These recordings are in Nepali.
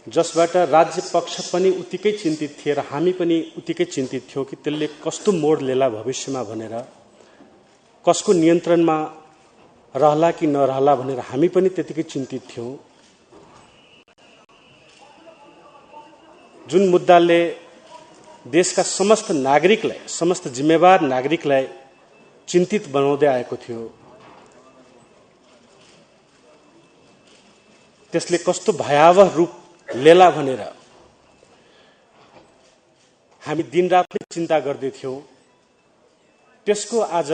जसबाट राज्य पक्ष पनि उत्तिकै चिन्तित थिए र हामी पनि उत्तिकै चिन्तित थियौं कि त्यसले कस्तो मोड लिएला भविष्यमा भनेर, कसको नियन्त्रणमा रहला कि नरहला भनेर हामी पनि त्यतिकै चिन्तित थियौं। जुन मुद्दाले देशका समस्त नागरिकलाई, समस्त जिम्मेवार नागरिकलाई चिन्तित बनाउँदै आएको थियो, त्यसले कस्तो भयावह रूप लेला भनेर हामी दिनरात चिन्ता गर्दै थियौं। त्यसको आज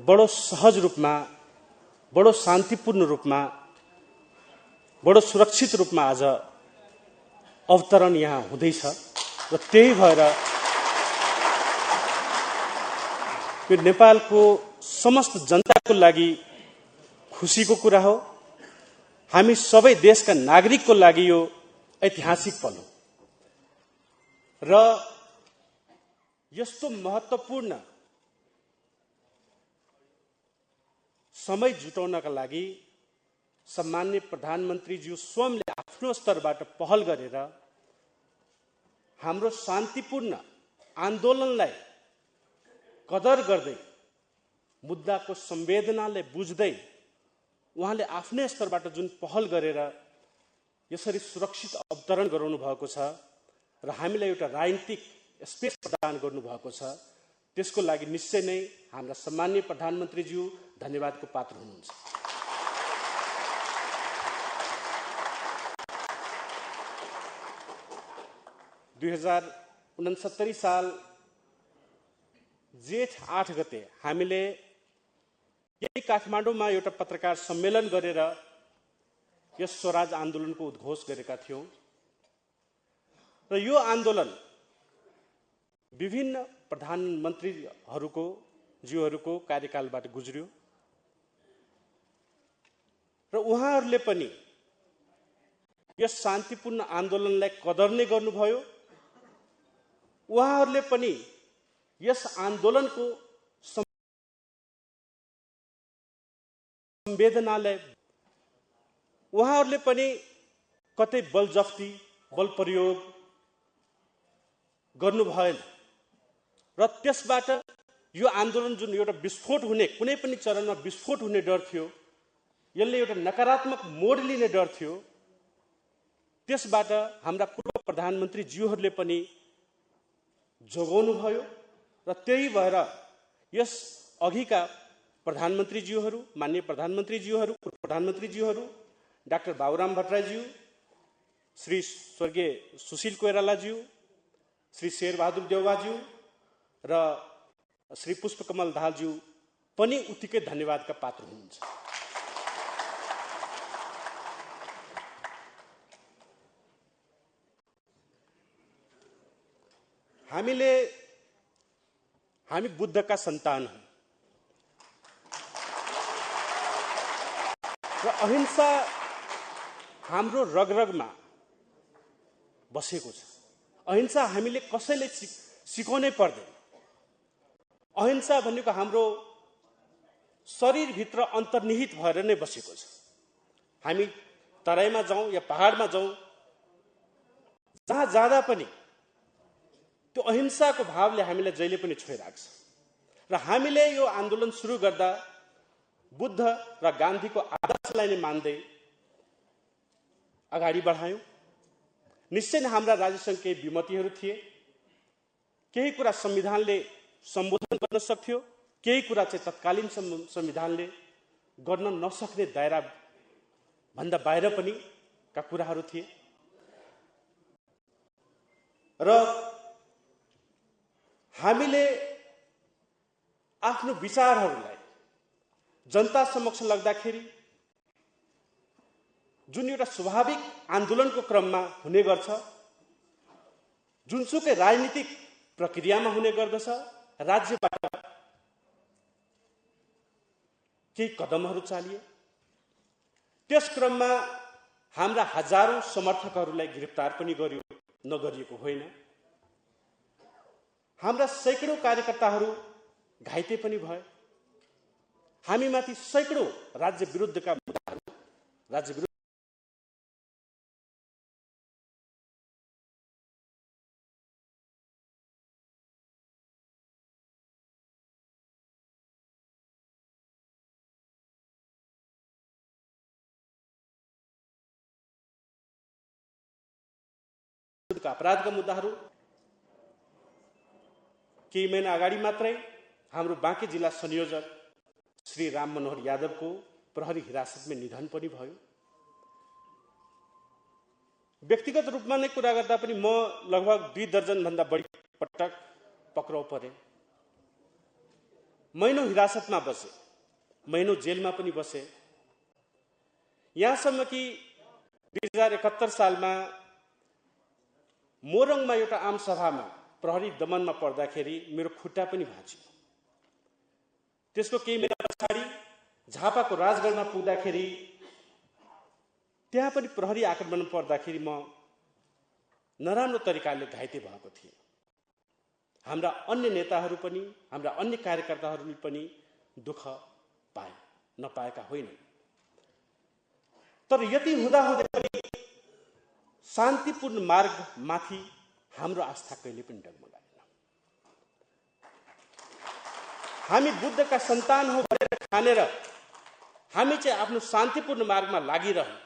बडो सहज रूपमा, बडो शान्तिपूर्ण रूपमा, बडो सुरक्षित रूपमा आज अवतरण यहाँ हुँदैछ र त्यही भएर यो नेपालको समस्त जनताको लागि खुसीको कुरा हो। हामी सबै देशका नागरिकको लागि यो ऐतिहासिक पल हो र यस्तो महत्त्वपूर्ण समय जुटाउनका लागि सम्माननीय प्रधानमन्त्रीज्यू स्वयंले आफ्नो स्तरबाट पहल गरेर हाम्रो शान्तिपूर्ण आन्दोलनलाई कदर गर्दै, मुद्दाको संवेदनालाई बुझ्दै उहाँले आफ्नै स्तरबाट जुन पहल गरेर यसरी सुरक्षित अवतरण गराउनु भएको छ र हामीलाई एउटा राजनीतिक स्पेस प्रदान गर्नु भएको छ, त्यसको लागि निश्चय नै हाम्रा सम्माननीय प्रधानमन्त्रीज्यू धन्यवादको पात्र हुनुहुन्छ। दुई 2069 साल जेठ 8 गते हामीले यही काठमाडौँमा एउटा पत्रकार सम्मेलन गरेर यस स्वराज आन्दोलनको उद्घोष गरेका थियौं र यो आन्दोलन विभिन्न प्रधानमन्त्रीज्यूहरूको कार्यकालबाट गुज्रियो र उहाँहरूले पनि यस शान्तिपूर्ण आन्दोलनलाई कदर नै गर्नुभयो। उहाँहरूले पनि यस आन्दोलनको संवेदनालाई उहाँहरूले पनि कतै बलजफ्ती, बल प्रयोग गर्नु भएन र त्यसबाट यो आन्दोलन जुन एउटा विस्फोट हुने, कुनै पनि चरणमा विस्फोट हुने डर थियो, यसले एउटा नकारात्मक मोड लिने डर थियो, त्यसबाट हाम्रा पूर्व प्रधानमन्त्रीज्यूहरूले पनि जोगाउनु भयो र त्यही भएर यस अघिका प्रधानमन्त्रीज्यूहरू, माननीय प्रधानमन्त्रीज्यूहरू, पूर्व प्रधानमन्त्रीज्यूहरू, डाक्टर बाबुराम भट्टराईज्यू, श्री स्वर्गीय सुशील कोइरालाज्यू, श्री शेरबहादुर देउवाज्यू र श्री पुष्पकमल दाहालज्यू पनि उत्तिकै धन्यवादका पात्र हुनुहुन्छ। हामी बुद्धका सन्तान हौं र अहिंसा हाम्रो रगरगमा बसेको छ। अहिंसा हामीले कसैले सिकाउनै पर्दैन। अहिंसा भनेको हाम्रो शरीरभित्र अन्तर्निहित भएर नै बसेको छ। हामी तराईमा जाउँ या पहाडमा जाउँ, जहाँ जाँदा पनि त्यो अहिंसाको भावले हामीलाई जहिले पनि छोइराख्छ र हामीले यो आन्दोलन सुरु गर्दा बुद्ध र गान्धीको आदर्शलाई नै मान्दै अगाडि बढायौं। निश्चय नै हाम्रा राज्यसँग केही विमतिहरू थिए, केही कुरा संविधानले सम्बोधन गर्न सक्थ्यो, केही कुरा चाहिँ तत्कालीन संविधानले गर्न नसक्ने दायरा भन्दा बाहिर पनि का कुराहरू थिए र हामीले आफ्नो विचारहरूलाई जनता समक्ष लग्दाखेरि जुन एउटा स्वाभाविक आन्दोलनको क्रममा हुने गर्छ, जुनसुकै राजनीतिक प्रक्रियामा हुने गर्दछ, राज्यबाट केही कदमहरू चालिए। त्यस क्रममा हाम्रा हजारौं समर्थकहरूलाई गिरफ्तार पनि गरियो, नगरिएको होइन। हाम्रा सैकडौं कार्यकर्ताहरू घाइते पनि भए। हामीमाथि सैकडौं राज्य विरुद्धका मुद्दाहरू, राज्य मुलुकका अपराधका मुद्दाहरू। केही महिना अगाडि मात्रै हाम्रो बाँके जिल्ला संयोजक श्री राम मनोहर यादवको प्रहरी हिरासतमा निधन पनि भयो। व्यक्तिगत रूपमा नै कुरा गर्दा पनि म लगभग 2 दर्जन भन्दा बढी पटक पक्राउ परे, महिनौं हिरासतमा बसे, महिनौं जेलमा पनि बसे। यहाँसम्म कि 2071 सालमा मोरङमा एउटा आम सभामा प्रहरी दमनमा पर्दाखेरि मेरो खुट्टा पनि भाँचियो। त्यसको केही महिना पछाडि झापाको राजगढमा पुग्दाखेरि त्यहाँ पनि प्रहरी आक्रमण पर्दाखेरि म नराम्रो तरिकाले घाइते भएको थिएँ। हाम्रा अन्य नेताहरू पनि, हाम्रा अन्य कार्यकर्ताहरूले पनि दुःख पाए, नपाएका होइनन्। तर यति हुँदाहुँदै पनि शान्तिपूर्ण मार्गमाथि हाम्रो आस्था कहिले पनि डगमगाएन। हामी बुद्धका सन्तान हो भनेर ठानेर हामी चाहिँ आफ्नो शान्तिपूर्ण मार्गमा लागिरह्यौं।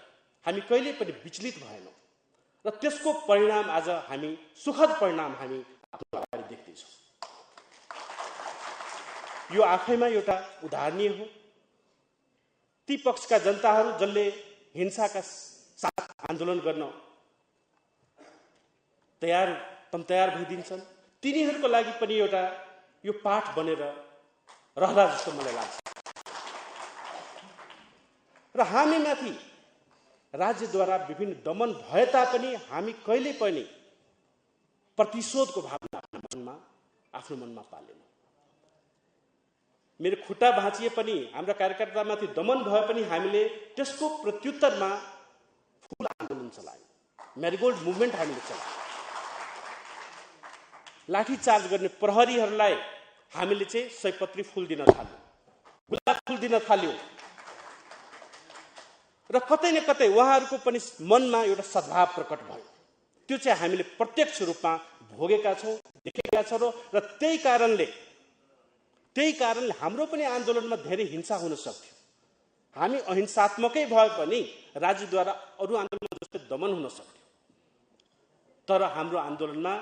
हामी कहिले पनि विचलित भएनौं र त्यसको परिणाम आज हामी सुखद परिणाम हामी आफ्नो अगाडि देख्दैछौँ। यो आफैमा एउटा उदाहरणीय हो। ती पक्षका जनताहरू जसले हिंसाका साथ आन्दोलन गर्न तयार भइदिन्छन्, तिनीहरूको लागि पनि एउटा यो पाठ बनेर रहला जस्तो मलाई लाग्छ। र हामीमाथि राज्यद्वारा विभिन्न दमन भए तापनि हामी कहिले पनि प्रतिशोधको भावना आफ्नो मनमा पालेनौं। मेरो खुट्टा भाँचिए पनि, हाम्रा कार्यकर्तामाथि दमन भए पनि हामीले त्यसको प्रत्युत्तरमा फूल आन्दोलन चलायौं, मेरीगोल्ड मुभमेन्ट हामीले चलायौं। लाठी चार्ज गर्ने प्रहरीहरूलाई हामीले चाहिँ सयपत्री फूल दिन थाल्यौं, गुलाब फूल दिन थाल्यौं र कतै न कतै उहाँहरूको पनि मनमा एउटा सद्भाव प्रकट भयो। त्यो चाहिँ हामीले प्रत्यक्ष रूपमा भोगेका छौं, देखेका छौं र त्यही कारणले हाम्रो पनि आन्दोलनमा धेरै हिंसा हुन सक्थ्यो। हामी अहिंसात्मकै भए पनि राज्यद्वारा अरू आन्दोलन जस्तै दमन हुन सक्थ्यो। तर हाम्रो आन्दोलनमा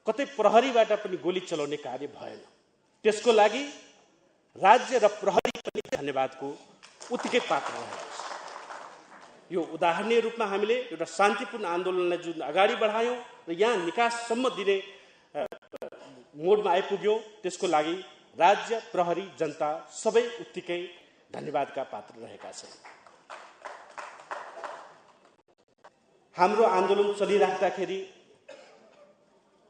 कतै प्रहरीबाट पनि गोली चलाउने कार्य भएन। त्यसको लागि राज्य र प्रहरी पनि धन्यवादको उत्तिकै पात्र रहेको छ। यो उदाहरणीय रूपमा हामीले एउटा शान्तिपूर्ण आन्दोलनलाई जुन अगाडि बढायौं र यहाँ निकाससम्म दिने मोडमा आइपुग्यौं, त्यसको लागि राज्य, प्रहरी, जनता सबै उत्तिकै धन्यवादका पात्र रहेका छन्। हाम्रो आन्दोलन चलिराख्दाखेरि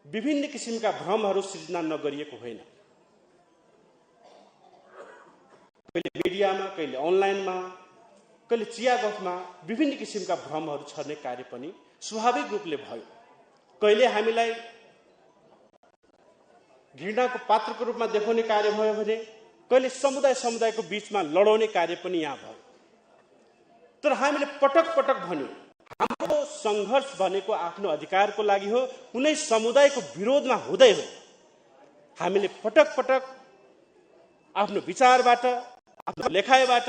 विभिन्न किसिमका भ्रमहरू सृजना नगरिएको होइन। कहिले मिडियामा, कहिले अनलाइनमा, कहिले चिया गफमा विभिन्न किसिमका भ्रमहरू छर्ने कार्य पनि स्वाभाविक रूपले भयो। कहिले हामीलाई घृणाको पात्रको रूपमा देखाउने कार्य भयो भने कहिले समुदायको बीचमा लडाउने कार्य पनि यहाँ भयो। तर हामीले पटक पटक भन्यौं, हाम्रो संघर्ष भनेको आफ्नो अधिकारको लागि हो, कुनै समुदायको विरोधमा हुँदै हो। हामीले पटक पटक आफ्नो विचारबाट, आफ्नो लेखाइबाट,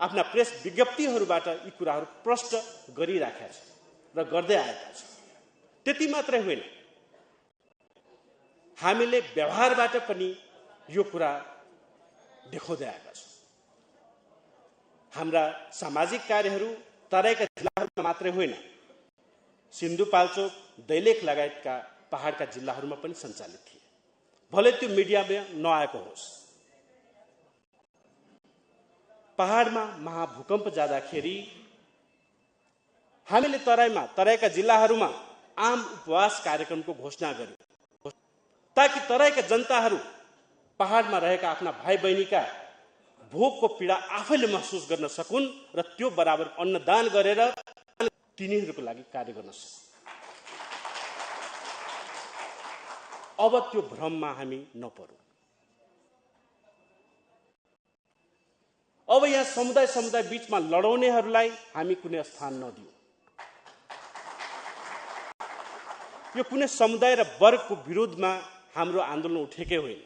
आफ्ना प्रेस विज्ञप्तिहरूबाट यी कुराहरू प्रष्ट गरिराखेका छौं र गर्दै आएका छौं। त्यति मात्रै होइन, हामीले व्यवहारबाट पनि यो कुरा देखाउँदै आएका छौं। हाम्रा सामाजिक कार्यहरू तराईका जिल्लाहरूमा मात्रै होइन, सिन्धुपाल्चोक, दैलेख लगायतका पहाडका जिल्लाहरूमा पनि सञ्चालित थिए। भले त्यो मिडियामा नआएको होस्। पहाडमा महाभूकम्प जाँदाखेरि हामीले तराईका जिल्लाहरूमा आम उपवास कार्यक्रमको घोषणा गर्यौं, ताकि तराईका जनताहरू पहाडमा रहेका आफ्ना भाइ बहिनीका भोकको पीडा आफैले महसुस गर्न सकुन् र त्यो बराबर अन्नदान गरेर तिनीहरूको लागि कार्य गर्न सकुन्। अब त्यो भ्रममा हामी नपरौं। अब यहाँ समुदाय बीचमा लडाउनेहरूलाई हामी कुनै स्थान नदियौं। यो कुनै समुदाय र वर्गको विरोधमा हाम्रो आन्दोलन उठेकै होइन।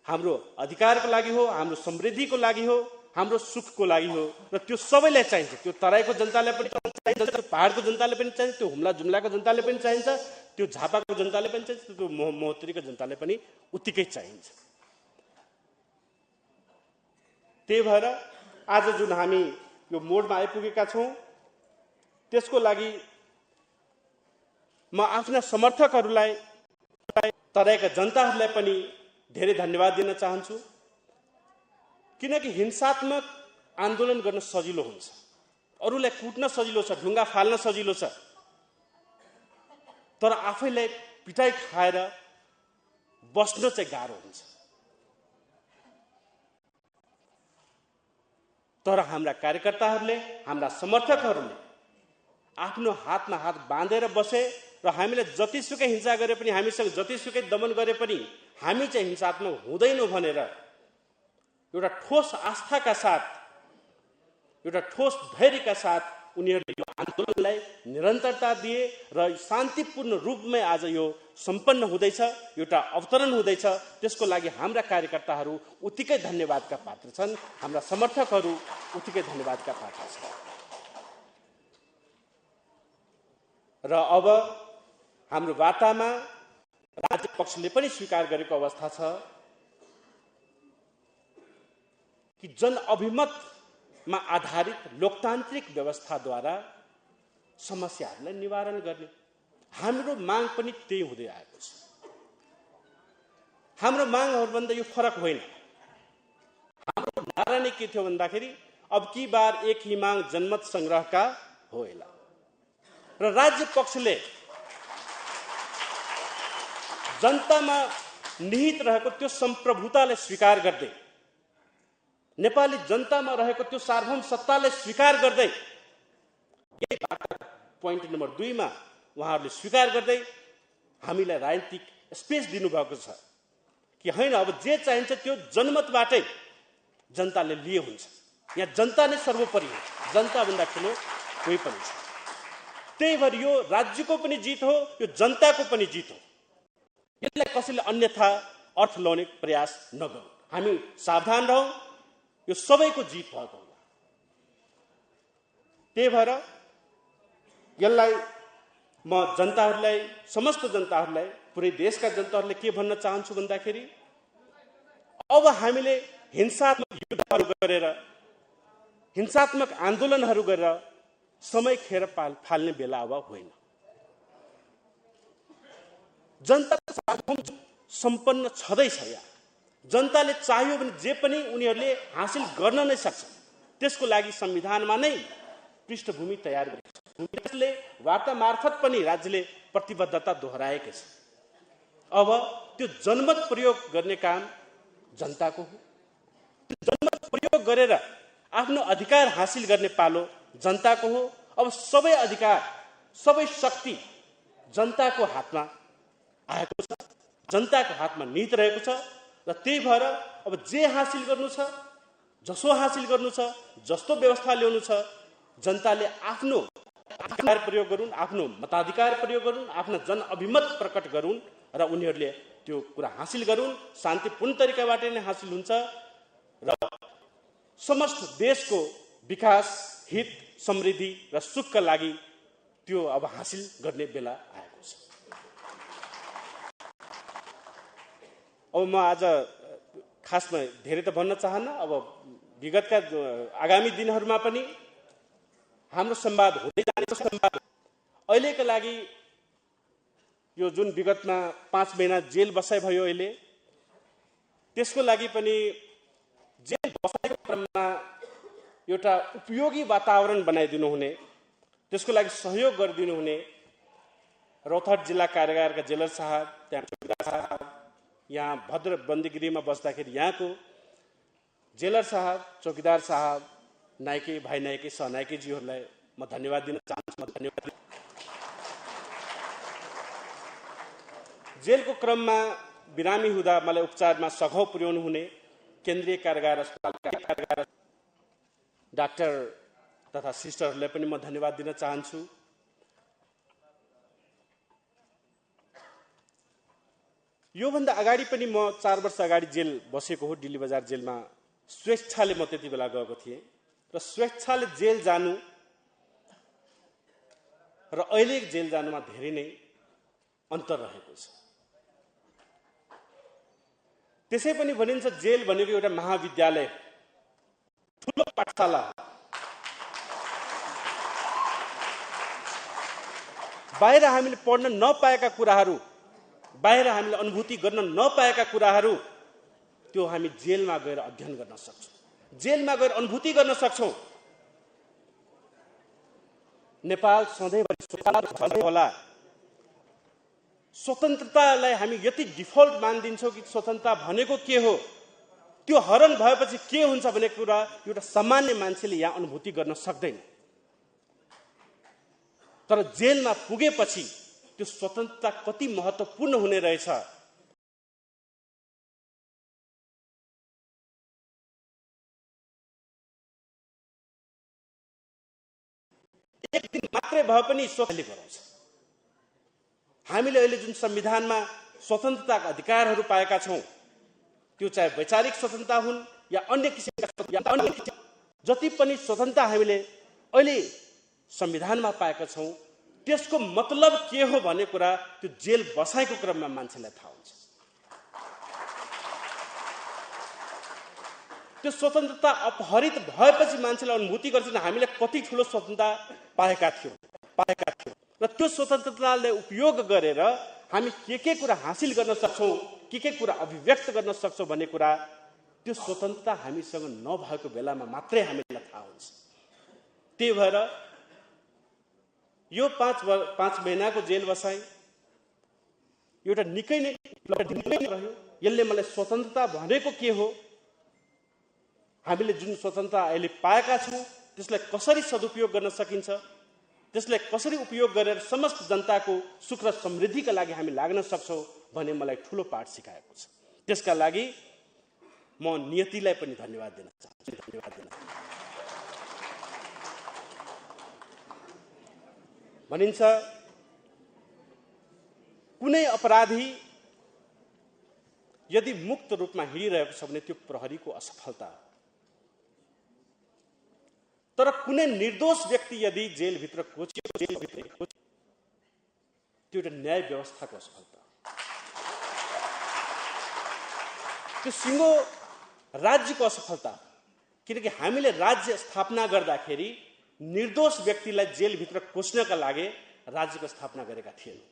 हाम्रो अधिकारको लागि हो, हाम्रो समृद्धिको लागि हो, हाम्रो सुखको लागि हो र त्यो सबैलाई चाहिन्छ। त्यो तराईको जनतालाई पनि चाहिन्छ, त्यो पहाडको जनताले पनि चाहिन्छ, त्यो हुम्ला जुम्लाको जनताले पनि चाहिन्छ, त्यो झापाको जनताले पनि चाहिन्छ, त्यो महोत्तरीको जनताले पनि उत्तिकै चाहिन्छ। त्यही भएर आज जुन हामी यो मोडमा आइपुगेका छौँ त्यसको लागि म आफ्ना समर्थकहरूलाई, तराईका जनताहरूलाई पनि धेरै धन्यवाद दिन चाहन्छु। किनकि हिंसात्मक आन्दोलन गर्न सजिलो हुन्छ, अरूलाई कुट्न सजिलो छ, ढुङ्गा फाल्न सजिलो छ, तर आफैलाई पिटाइ खाएर बस्न चाहिँ गाह्रो हुन्छ। तर हाम्रा कार्यकर्ताहरूले, हाम्रा समर्थकहरूले आफ्नो हातमा हात बाँधेर बसे र हामीलाई जतिसुकै हिंसा गरे पनि, हामीसँग जतिसुकै दमन गरे पनि हामी चाहिँ हिंसात्मक हुँदैनौँ भनेर एउटा ठोस आस्थाका साथ, एउटा ठोस धैर्यका साथ उनीहरूले यो आन्दोलनलाई निरन्तरता दिए र शान्तिपूर्ण रूपमै आज यो सम्पन्न हुँदैछ, एउटा अवतरण हुँदैछ। त्यसको लागि हाम्रा कार्यकर्ताहरू उत्तिकै धन्यवादका पात्र छन्, हाम्रा समर्थकहरू उत्तिकै धन्यवादका पात्र छन्। र अब हाम्रो वार्तामा राज्य पक्षले पनि स्वीकार गरेको अवस्था छ कि जनअभिमतमा आधारित लोकतान्त्रिक व्यवस्थाद्वारा समस्याहरूलाई निवारण गर्ने। हाम्रो माग पनि त्यही हुँदै आएको छ। हाम्रो मागहरूभन्दा यो फरक होइन। हाम्रो नारा नै के थियो भन्दाखेरि अब की बार एक ही माग जनमत संग्रहका होएला। र राज्य पक्षले जनतामा निहित रहेको त्यो सम्प्रभुतालाई स्वीकार गर्दै, नेपाली जनतामा रहेको त्यो सार्वभौम सत्तालाई स्वीकार गर्दै, पोइन्ट नम्बर 2 मा उहाँहरूले स्वीकार गर्दै हामीलाई राजनीतिक स्पेस दिनुभएको छ कि होइन, अब जे चाहिन्छ त्यो जनमतबाटै जनताले लिए हुन्छ। यहाँ जनता नै सर्वोपरि हो, जनताभन्दा ठुलो कोही पनि छ। त्यही भएर यो राज्यको पनि जित हो, यो जनताको पनि जित हो। यसलाई कसैले अन्यथा अर्थ लगाउने प्रयास नगरौँ। हामी सावधान रहौँ, यो सबैको जित भएको होला। त्यही भएर यसलाई म जनताहरूलाई, समस्त जनताहरूलाई, पुरै देशका जनताहरूले के भन्न चाहन्छु भन्दाखेरि अब हामीले हिंसात्मक युद्धहरू गरेर, हिंसात्मक आन्दोलनहरू गरेर समय खेर फाल्ने बेला अब होइन। जनता सम्पन्न छँदैछ। यहाँ जनताले चाहियो भने जे पनि उनीहरूले हासिल गर्न नै सक्छ। त्यसको लागि संविधानमा नै पृष्ठभूमि तयार गरेको छ। त्यसले वार्ता मार्फत पनि राज्यले प्रतिबद्धता दोहोऱ्याएको छ। अब त्यो जनमत प्रयोग गर्ने काम जनताको हो। जनमत प्रयोग गरेर आफ्नो अधिकार हासिल गर्ने पालो जनताको हो। अब सबै अधिकार, सबै शक्ति जनताको हातमा आएको छ, जनताको हातमा निहित रहेको छ। र त्यही भएर अब जे हासिल गर्नु छ, जसो हासिल गर्नु छ, जस्तो व्यवस्था ल्याउनु छ, जनताले आफ्नो अधिकार प्रयोग गरून्, आफ्नो मताधिकार प्रयोग गरून्, आफ्ना जनअभिमत प्रकट गरून् र उनीहरूले त्यो कुरा हासिल गरून्। शान्तिपूर्ण तरिकाबाट नै हासिल हुन्छ र समस्त देशको विकास, हित, समृद्धि र सुखका लागि त्यो अब हासिल गर्ने बेला आएको छ। अब म आज खासमा धेरै त भन्न चाहन्न। अब विगतका आगामी दिनहरूमा पनि हाम्रो संवाद हुँदै जानेछ। संवाद अहिलेका लागि यो जुन विगतमा 5 महिना जेल बसाइ भयो, अहिले त्यसको लागि पनि जेल बसाइको क्रममा एउटा उपयोगी वातावरण बनाइदिनु हुने, त्यसको लागि सहयोग गरिदिनु हुने रौतहट जिल्ला कारागारका जेलर साहब, त्यहाँ चौकीदार साहब, यहाँ भद्र बन्दीगृहमा बस्दाखेरि यहाँको जेलर साहब, चौकीदार साहब, नायके, भाइ नायके, सहनायकेजीहरूलाई म धन्यवाद दिन चाहन्छु। धन्यवाद। जेलको क्रममा बिरामी हुँदा मलाई उपचारमा सघाउ पुर्याउनु हुने केन्द्रीय कारागार अस्पताल डाक्टर तथा सिस्टरहरूलाई पनि म धन्यवाद दिन चाहन्छु। योभन्दा अगाडि पनि म 4 वर्ष अगाडि जेल बसेको हो, दिल्ली बजार जेलमा स्वेच्छाले म त्यति बेला गएको थिएँ र स्वेच्छाले जेल जानु र अहिले जेल जानुमा धेरै नै अन्तर रहेको छ। त्यसै पनि भनिन्छ जेल भनेको एउटा महाविद्यालय, ठुलो पाठशाला। बाहिर हामीले पढ्न नपाएका कुराहरू, बाहिर हामीले अनुभूति गर्न नपाएका कुराहरू त्यो हामी जेलमा गएर अध्ययन गर्न सक्छौँ, जेलमा गएर अनुभूति गर्न सक्छौँ। नेपाल सधैँभरि होला स्वतन्त्रतालाई हामी यति डिफल्ट मानिदिन्छौँ कि स्वतन्त्रता भनेको के हो, त्यो हरण भएपछि के हुन्छ भन्ने कुरा एउटा सामान्य मान्छेले यहाँ अनुभूति गर्न सक्दैन। तर जेलमा पुगेपछि त्यो स्वतन्त्रता कति महत्त्वपूर्ण हुने रहेछ। एक दिन मात्रै भए पनि स्वतन्त्रले गराउँछ। हामीले अहिले जुन संविधानमा स्वतन्त्रताका अधिकारहरू पाएका छौँ, त्यो चाहे वैचारिक स्वतन्त्रता हुन् या अन्य किसिमका जति पनि स्वतन्त्रता हामीले अहिले संविधानमा पाएका छौँ, त्यसको मतलब के हो भन्ने कुरा त्यो जेल बसाइको क्रममा मान्छेलाई थाहा हुन्छ। त्यो स्वतन्त्रता अपहरित भएपछि मान्छेले अनुभूति गर्छन् हामीले कति ठुलो स्वतन्त्रता पाएका थियौँ र त्यो स्वतन्त्रतालाई उपयोग गरेर हामी के कुरा हासिल गर्न सक्छौँ, के कुरा अभिव्यक्त गर्न सक्छौँ भन्ने कुरा त्यो स्वतन्त्रता हामीसँग नभएको बेलामा मात्रै हामीलाई थाहा हुन्छ। त्यही भएर यो 5 महिनाको जेल बसाइ एउटा निकै नै रह्यो। यसले मलाई स्वतन्त्रता भनेको के हो, हामीले जुन स्वतन्त्रता अहिले पाएका छौँ त्यसलाई कसरी सदुपयोग गर्न सकिन्छ, त्यसलाई कसरी उपयोग गरेर समस्त जनताको सुख र समृद्धिका लागि हामी लाग्न सक्छौँ भन्ने मलाई ठुलो पाठ सिकाएको छ। त्यसका लागि म नियतिलाई पनि धन्यवाद दिन चाहन्छु। भनिन्छ कुनै अपराधी यदि मुक्त रूपमा हिँडिरहेको छ भने त्यो प्रहरीको असफलता हो, तर कुनै निर्दोष व्यक्ति यदि जेलभित्र कोचिएको त्यो एउटा न्याय व्यवस्थाको असफलता हो। त्यो सिङ्गो राज्यको असफलता, किनकि हामीले राज्य स्थापना गर्दाखेरि निर्दोष व्यक्तिलाई जेलभित्र कोच्नका लागि राज्यको स्थापना गरेका थिएनौँ।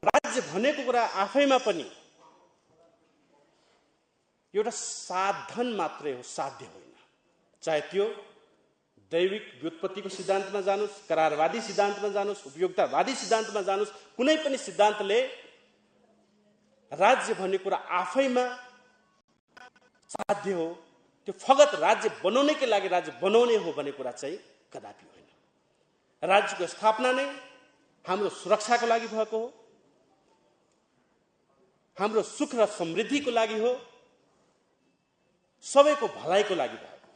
राज्य भनेको कुरा आफैमा पनि एउटा साधन मात्रै हो, साध्य होइन। चाहे त्यो दैविक व्युत्पत्तिको सिद्धान्तमा जानुस्, करारवादी सिद्धान्तमा जानुस्, उपयोगितावादी सिद्धान्तमा जानुस्, कुनै पनि सिद्धान्तले राज्य भन्ने कुरा आफैमा साध्य हो, त्यो फगत राज्य बनाउनकै लागि राज्य बनाउने हो भन्ने कुरा चाहिँ कदापि होइन। राज्यको स्थापना नै हाम्रो सुरक्षाको लागि भएको हो, हाम्रो सुख र समृद्धिको लागि हो, सबैको भलाइको लागि भएको।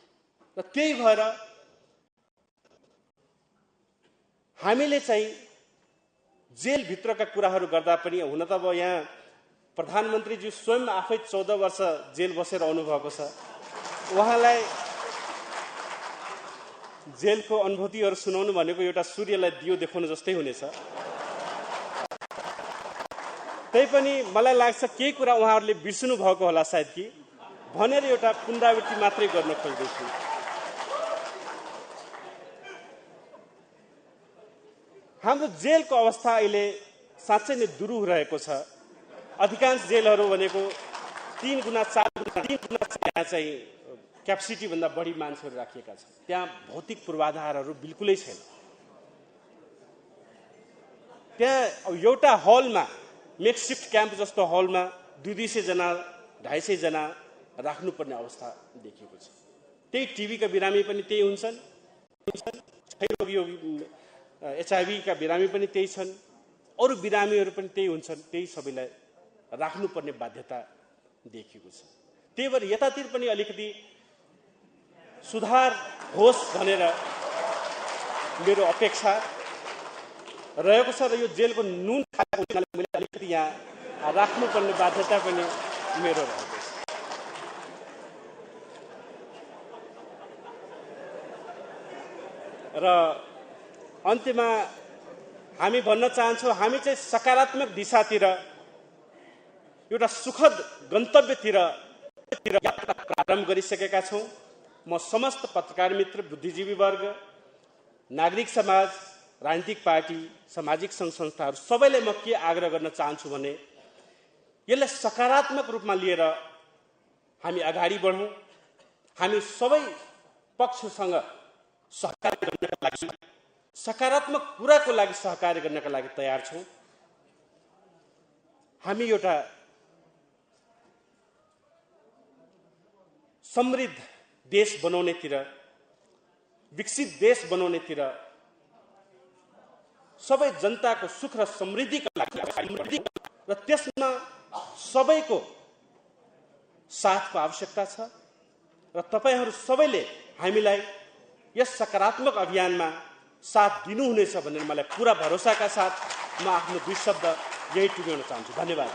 र त्यही भएर हामीले चाहिँ जेलभित्रका कुराहरू गर्दा पनि, हुन त अब यहाँ प्रधानमन्त्रीज्यू स्वयं आफै 14 वर्ष जेल बसेर आउनुभएको छ, उहाँलाई जेलको अनुभूतिहरू सुनाउनु भनेको एउटा सूर्यलाई दियो देखाउनु जस्तै हुनेछ। तैपनि मलाई लाग्छ केही कुरा उहाँहरूले बिर्सनु भएको होला सायद कि भनेर एउटा पुनरावृत्ति मात्रै गर्न खोज्दैछु। हाम्रो जेलको अवस्था अहिले साँच्चै नै दुरूह रहेको छ। अधिकांश जेलहरू भनेको 3 गुणा 4 गुणा चाहिँ क्यापेसिटी भन्दा बढी मान्छेहरू राखिएका छन्। त्यहाँ भौतिक पूर्वाधारहरू बिल्कुलै छैन। त्यहाँ एउटा हलमा, मेकसिफ्ट क्याम्प जस्तो हलमा 200 जना 250 जना राख्नुपर्ने अवस्था देखिएको छ। त्यही टिबीका बिरामी पनि त्यही हुन्छन्, HIV का बिरामी पनि त्यही छन्, अरू बिरामीहरू पनि त्यही हुन्छन्, त्यही सबैलाई राख्नुपर्ने बाध्यता देखिएको छ। त्यही भएर यतातिर पनि अलिकति सुधार होस् भनेर मेरो अपेक्षा रहेको छ। र यो जेलको नुन खाएको मैले अलिकति यहाँ राख्नुपर्ने बाध्यता पनि मेरो रहेको छ। र अन्त्यमा हामी भन्न चाहन्छौँ, हामी चाहिँ सकारात्मक दिशातिर एउटा सुखद गन्तव्यतिर यात्रा प्रारम्भ गरिसकेका छौँ। म समस्त पत्रकार मित्र, बुद्धिजीवी वर्ग, नागरिक समाज, राजनीतिक पार्टी, सामाजिक सङ्घ संस्थाहरू सबैले म के आग्रह गर्न चाहन्छु भने यसलाई सकारात्मक रूपमा लिएर हामी अगाडि बढौँ। हामी सबै पक्षसँग सहकार्य गर्नका लागि, सकारात्मक कुराको लागि सहकार्य गर्नका लागि तयार छौँ। हामी एउटा समृद्ध देश बनाउनेतिर, विकसित देश बनाउनेतिर, सबै जनताको सुख र समृद्धिका लागि र त्यसमा सबैको साथको आवश्यकता छ र तपाईहरू सबैले हामीलाई यस सकारात्मक अभियानमा साथ दिनुहुनेछ भनेर मलाई पूरा भरोसाका साथ म आफ्नो 2 शब्द यही टुङ्ग्याउन चाहन्छु। धन्यवाद।